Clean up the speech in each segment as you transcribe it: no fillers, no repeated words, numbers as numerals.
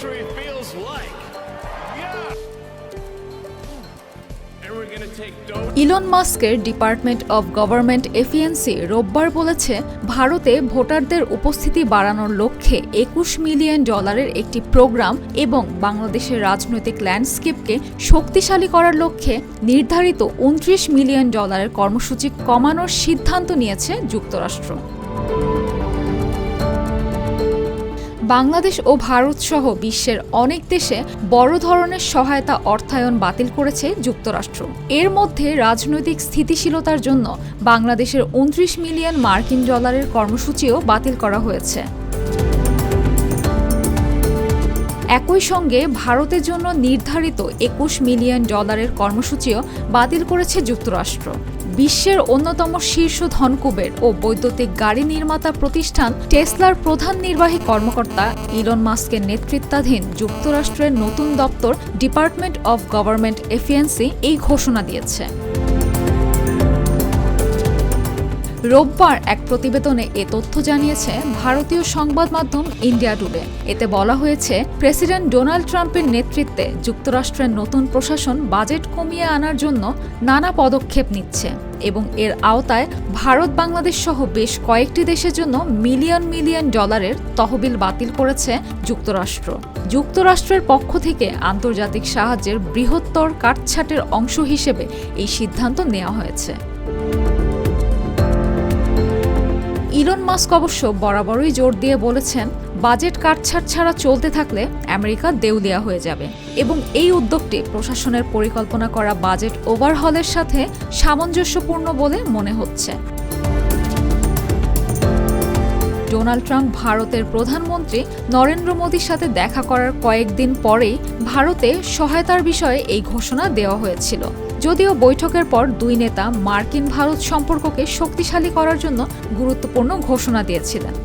victory feels like. Yeah. And we're going to take Elon মাস্কের department of government efficiency রোববার বলেছে, ভারতে ভোটারদের উপস্থিতি বাড়ানোর লক্ষ্যে $21 মিলিয়ন একটি প্রোগ্রাম এবং বাংলাদেশের রাজনৈতিক ল্যান্ডস্কেপকে শক্তিশালী করার লক্ষ্যে নির্ধারিত $29 মিলিয়ন কর্মসূচি কমানোর সিদ্ধান্ত নিয়েছে যুক্তরাষ্ট্র। বাংলাদেশ ও ভারত সহ বিশ্বের অনেক দেশে বড় ধরনের সহায়তা অর্থায়ন বাতিল করেছে যুক্তরাষ্ট্র। এর মধ্যে রাজনৈতিক স্থিতিশীলতার জন্য বাংলাদেশের $29 মিলিয়ন কর্মসূচিও বাতিল করা হয়েছে। একই সঙ্গে ভারতের জন্য নির্ধারিত $21 মিলিয়ন কর্মসূচিও বাতিল করেছে যুক্তরাষ্ট্র। বিশ্বের অন্যতম শীর্ষ ধনকুবের ও বৈদ্যুতিক গাড়ি নির্মাতা প্রতিষ্ঠান টেসলার প্রধান নির্বাহী কর্মকর্তা ইলন মাস্কের নেতৃত্বাধীন যুক্তরাষ্ট্রের নতুন দপ্তর ডিপার্টমেন্ট অব গভর্নমেন্ট এফিসিয়েন্সি এই ঘোষণা দিয়েছে। রোববার এক প্রতিবেদনে এ তথ্য জানিয়েছে ভারতীয় সংবাদ মাধ্যম ইন্ডিয়া টুডে। এতে বলা হয়েছে, প্রেসিডেন্ট ডোনাল্ড ট্রাম্পের নেতৃত্বে যুক্তরাষ্ট্রের নতুন প্রশাসন বাজেট কমিয়ে আনার জন্য নানা পদক্ষেপ নিচ্ছে এবং এর আওতায় ভারত, বাংলাদেশ সহ বেশ কয়েকটি দেশের জন্য মিলিয়ন মিলিয়ন ডলারের তহবিল বাতিল করেছে যুক্তরাষ্ট্র। যুক্তরাষ্ট্রের পক্ষ থেকে আন্তর্জাতিক সাহায্যের বৃহত্তর কাটছাঁটের অংশ হিসেবে এই সিদ্ধান্ত নেওয়া হয়েছে। ইলন মাস্ক অবশ্য বরাবরই জোর দিয়ে বলেছেন, বাজেট কাটছাঁট ছাড়া চলতে থাকলে আমেরিকা দেউলিয়া হয়ে যাবে এবং এই উদ্যোগটি প্রশাসনের পরিকল্পনা করা বাজেট ওভারহলের সাথে সামঞ্জস্যপূর্ণ বলে মনে হচ্ছে। ডোনাল্ড ট্রাম্প ভারতের প্রধানমন্ত্রী নরেন্দ্র মোদীর সাথে দেখা করার কয়েকদিন পরেই ভারতে সহায়তার বিষয়ে এই ঘোষণা দেওয়া হয়েছিল। যদিও বৈঠকের পর দুই নেতা মার্কিন ভারত সম্পর্ককে শক্তিশালী করার জন্য গুরুত্বপূর্ণ ঘোষণা দিয়েছিলেন।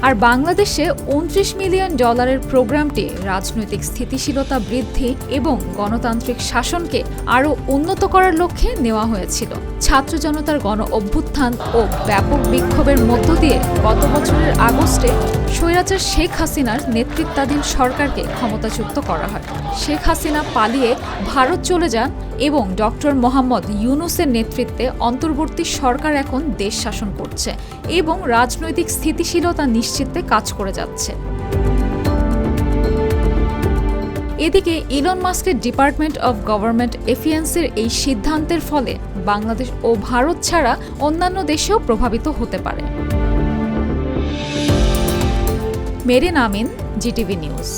আর বাংলাদেশে $29 মিলিয়ন প্রোগ্রামটি রাজনৈতিক স্থিতিশীলতা বৃদ্ধি এবং গণতান্ত্রিক শাসনকে আরও উন্নত করার লক্ষ্যে নেওয়া হয়েছিল। ছাত্র জনতার গণ অভ্যুত্থান ও ব্যাপক বিক্ষোভের মধ্য দিয়ে গত বছরের আগস্টে স্বৈরাচার শেখ হাসিনার নেতৃত্বাধীন সরকারকে ক্ষমতাচ্যুত করা হয়। শেখ হাসিনা পালিয়ে ভারত চলে যান এবং ডক্টর মোহাম্মদ ইউনূসের নেতৃত্বে অন্তর্বর্তী সরকার এখন দেশ শাসন করছে এবং রাজনৈতিক স্থিতিশীলতা নিশ্চিতে কাজ করে যাচ্ছে। এদিকে ইলন মাস্কের ডিপার্টমেন্ট অব গভর্নমেন্ট এফিসিয়েন্সির এই সিদ্ধান্তের ফলে বাংলাদেশ ও ভারত ছাড়া অন্যান্য দেশেও প্রভাবিত হতে পারে। মেরিন আমিন, জিটিভি নিউজ।